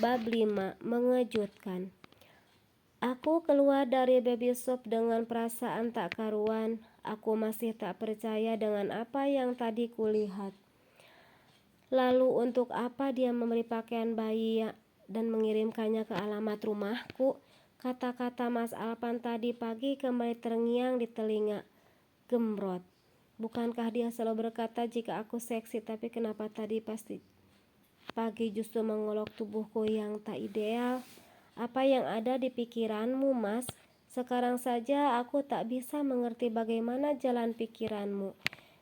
Bab 5. Mengejutkan. Aku keluar dari baby shop dengan perasaan tak karuan. Aku masih tak percaya dengan apa yang tadi kulihat. Lalu untuk apa dia membeli pakaian bayi dan mengirimkannya ke alamat rumahku? Kata-kata Mas Alpan tadi pagi kembali terngiang di telinga. Gembrot. Bukankah dia selalu berkata jika aku seksi, tapi kenapa tadi pagi justru mengolok tubuhku yang tak ideal? Apa yang ada di pikiranmu, Mas? Sekarang saja aku tak bisa mengerti bagaimana jalan pikiranmu.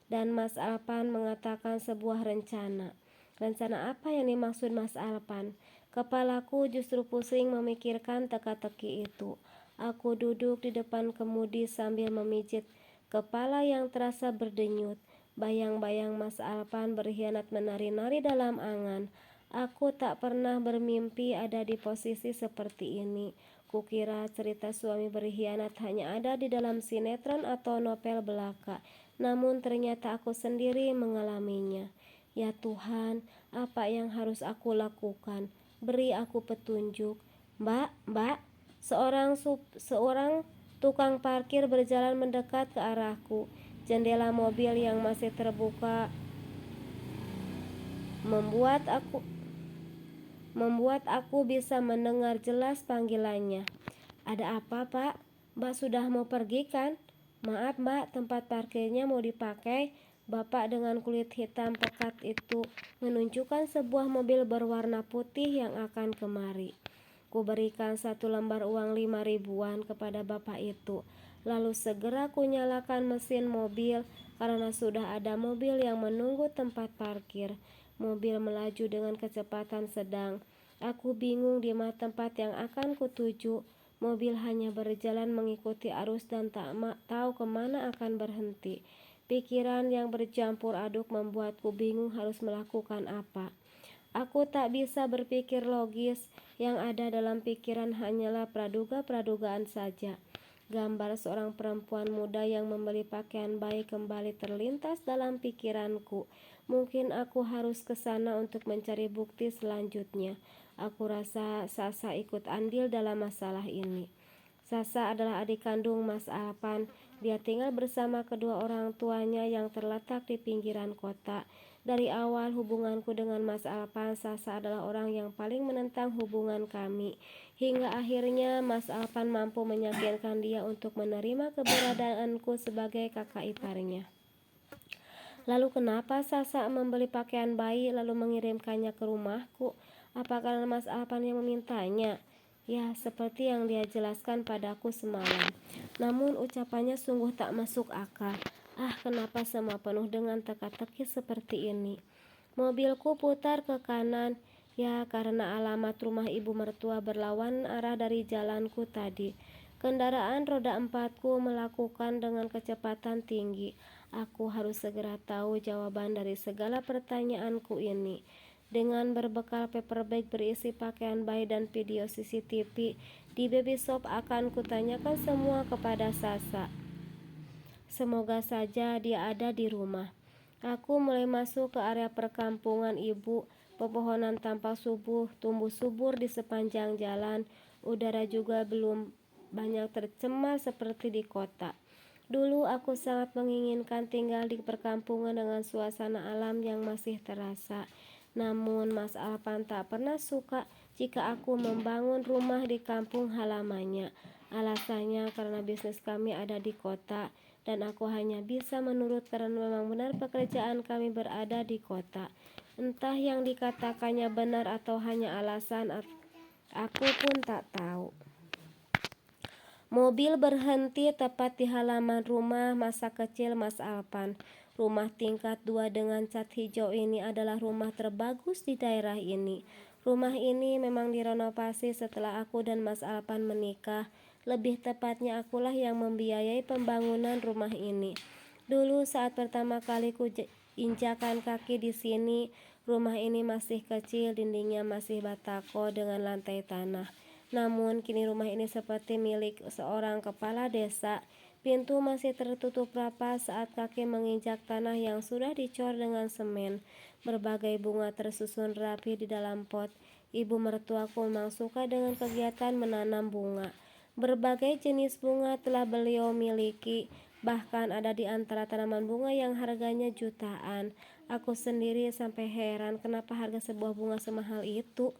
Dan Mas Alpan mengatakan sebuah rencana. Rencana apa yang dimaksud Mas Alpan? Kepalaku justru pusing memikirkan teka-teki itu. Aku duduk di depan kemudi sambil memijit kepala yang terasa berdenyut. Bayang-bayang Mas Alpan berkhianat menari-nari dalam angan. Aku tak pernah bermimpi ada di posisi seperti ini. Kukira cerita suami berkhianat hanya ada di dalam sinetron atau novel belaka. Namun ternyata aku sendiri mengalaminya. Ya Tuhan, apa yang harus aku lakukan? Beri aku petunjuk. Mbak, seorang tukang parkir berjalan mendekat ke arahku. Jendela mobil yang masih terbuka membuat aku bisa mendengar jelas panggilannya. Ada apa, Pak? Mbak sudah mau pergi kan? Maaf, Mbak, tempat parkirnya mau dipakai. Bapak dengan kulit hitam pekat itu menunjukkan sebuah mobil berwarna putih yang akan kemari. Kuberikan 1 lembar uang 5 ribuan kepada bapak itu. Lalu segera kunyalakan mesin mobil karena sudah ada mobil yang menunggu tempat parkir. Mobil melaju dengan kecepatan sedang. Aku bingung di mana tempat yang akan kutuju. Mobil hanya berjalan mengikuti arus dan tak tahu kemana akan berhenti. Pikiran yang bercampur aduk membuatku bingung harus melakukan apa. Aku tak bisa berpikir logis. Yang ada dalam pikiran hanyalah praduga-pradugaan saja. Gambar seorang perempuan muda yang membeli pakaian bayi kembali terlintas dalam pikiranku. Mungkin aku harus ke sana untuk mencari bukti selanjutnya. Aku rasa Sasa ikut andil dalam masalah ini. Sasa adalah adik kandung Mas Alpan. Dia tinggal bersama kedua orang tuanya yang terletak di pinggiran kota. Dari awal hubunganku dengan Mas Alpan, Sasa adalah orang yang paling menentang hubungan kami. Hingga akhirnya Mas Alpan mampu meyakinkan dia untuk menerima keberadaanku sebagai kakak iparnya. Lalu kenapa Sasa membeli pakaian bayi lalu mengirimkannya ke rumahku? Apa karena Mas Alpan yang memintanya? Ya, seperti yang dia jelaskan padaku semalam. Namun ucapannya sungguh tak masuk akal. Kenapa semua penuh dengan teka-teki seperti ini? Mobilku putar ke kanan. Ya, karena alamat rumah ibu mertua berlawan arah dari jalanku tadi. Kendaraan roda 4ku melakukan dengan kecepatan tinggi. Aku harus segera tahu jawaban dari segala pertanyaanku ini. Dengan berbekal paper bag berisi pakaian bayi dan video CCTV di baby shop akan kutanyakan semua kepada Sasa. Semoga saja dia ada di rumah. Aku mulai masuk ke area perkampungan ibu. Pepohonan tampak tumbuh subur di sepanjang jalan. Udara juga belum banyak tercemar seperti di kota. Dulu aku sangat menginginkan tinggal di perkampungan dengan suasana alam yang masih terasa. Namun Mas Alpan tak pernah suka jika aku membangun rumah di kampung halamannya. Alasannya karena bisnis kami ada di kota dan aku hanya bisa menurut karena memang benar pekerjaan kami berada di kota. Entah yang dikatakannya benar atau hanya alasan, aku pun tak tahu. Mobil berhenti tepat di halaman rumah masa kecil Mas Alpan. Rumah tingkat 2 dengan cat hijau ini adalah rumah terbagus di daerah ini. Rumah ini memang direnovasi setelah aku dan Mas Alpan menikah. Lebih tepatnya akulah yang membiayai pembangunan rumah ini. Dulu saat pertama kali ku injakan kaki di sini, rumah ini masih kecil, dindingnya masih batako dengan lantai tanah. Namun kini rumah ini seperti milik seorang kepala desa. Pintu masih tertutup rapat saat kaki menginjak tanah yang sudah dicor dengan semen. Berbagai bunga tersusun rapi di dalam pot. Ibu mertuaku memang suka dengan kegiatan menanam bunga. Berbagai jenis bunga telah beliau miliki, bahkan ada di antara tanaman bunga yang harganya jutaan. Aku sendiri sampai heran kenapa harga sebuah bunga semahal itu.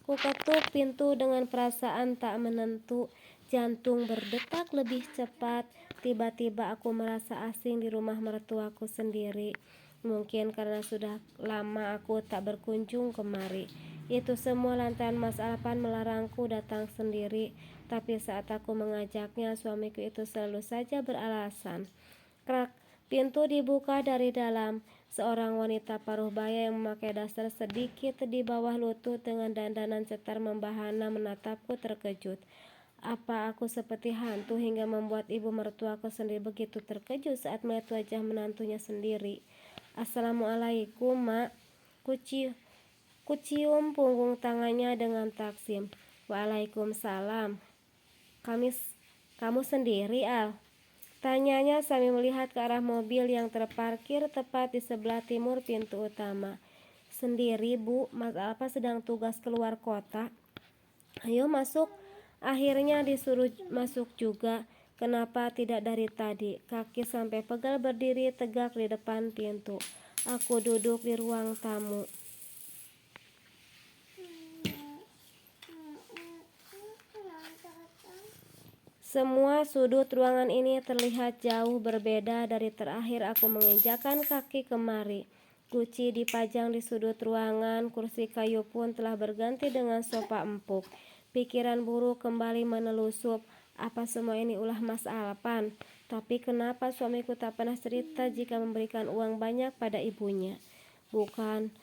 Ku ketuk pintu dengan perasaan tak menentu. Jantung berdetak lebih cepat. Tiba-tiba aku merasa asing di rumah mertuaku sendiri. Mungkin karena sudah lama aku tak berkunjung kemari. Itu semua lantaran Mas Alpan melarangku datang sendiri. Tapi saat aku mengajaknya, suamiku itu selalu saja beralasan. Krak, pintu dibuka dari dalam. Seorang wanita paruh baya yang memakai dasar sedikit di bawah lutut dengan dandanan cetar membahana menatapku terkejut. Apa aku seperti hantu hingga membuat ibu mertuaku sendiri begitu terkejut saat melihat wajah menantunya sendiri. Assalamualaikum, Mak. Kucium punggung tangannya dengan taksim. Waalaikumsalam. Kamu sendiri, Al? Tanyanya sambil melihat ke arah mobil yang terparkir tepat di sebelah timur pintu utama. Sendiri, Bu. Mas Alfa sedang tugas keluar kota. Ayo masuk. Akhirnya disuruh masuk juga. Kenapa tidak dari tadi? Kaki sampai pegal berdiri tegak di depan pintu. Aku duduk di ruang tamu. Semua sudut ruangan ini terlihat jauh berbeda dari terakhir aku menginjakan kaki kemari. Guci dipajang di sudut ruangan, kursi kayu pun telah berganti dengan sofa empuk. Pikiran buruk kembali menelusup. Apa semua ini ulah Mas Alpan? Tapi kenapa suamiku tak pernah cerita jika memberikan uang banyak pada ibunya? Bukan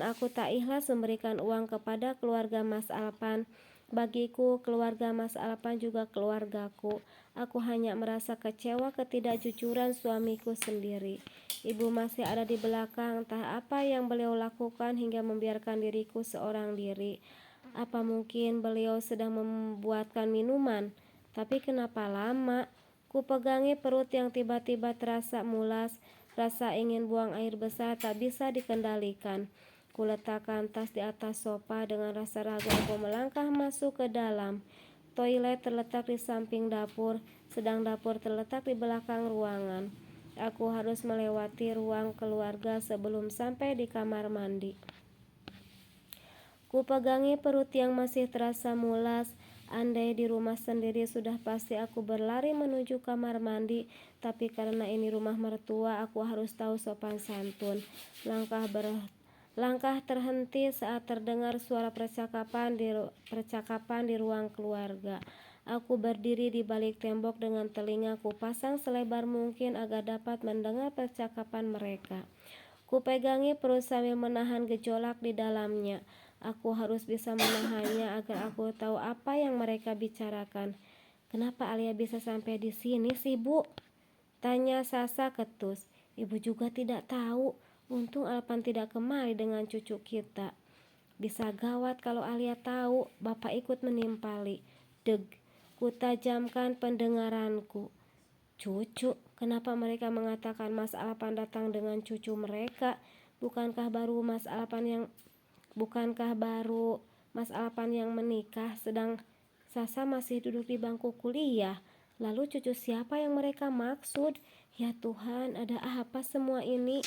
aku tak ikhlas memberikan uang kepada keluarga Mas Alpan. Bagiku, keluarga Mas Alpan juga keluargaku. Aku hanya merasa kecewa ketidakjujuran suamiku sendiri. Ibu masih ada di belakang, entah apa yang beliau lakukan hingga membiarkan diriku seorang diri. Apa mungkin beliau sedang membuatkan minuman? Tapi kenapa lama? Ku pegangi perut yang tiba-tiba terasa mulas. Rasa ingin buang air besar tak bisa dikendalikan. Ku letakkan tas di atas sofa dengan rasa ragu aku melangkah masuk ke dalam. Toilet terletak di samping dapur, sedang dapur terletak di belakang ruangan. Aku harus melewati ruang keluarga sebelum sampai di kamar mandi. Ku pegangi perut yang masih terasa mulas. Andai di rumah sendiri sudah pasti aku berlari menuju kamar mandi. Tapi karena ini rumah mertua, aku harus tahu sopan santun. Langkah terhenti saat terdengar suara percakapan di ruang keluarga. Aku berdiri di balik tembok dengan telinga ku pasang selebar mungkin agar dapat mendengar percakapan mereka. Ku pegangi perut sambil menahan gejolak di dalamnya. Aku harus bisa menahannya agar aku tahu apa yang mereka bicarakan. Kenapa Alia bisa sampai di sini sih, Bu? Tanya Sasa ketus. Ibu juga tidak tahu. Untung Alpan tidak kemari dengan cucu kita. Bisa gawat kalau Alia tahu. Bapak ikut menimpali. Deg. Ku tajamkan pendengaranku. Cucu, kenapa mereka mengatakan Mas Alpan datang dengan cucu mereka? Bukankah baru Mas Alpan yang menikah, sedang Sasa masih duduk di bangku kuliah. Lalu cucu siapa yang mereka maksud? Ya Tuhan, ada apa semua ini?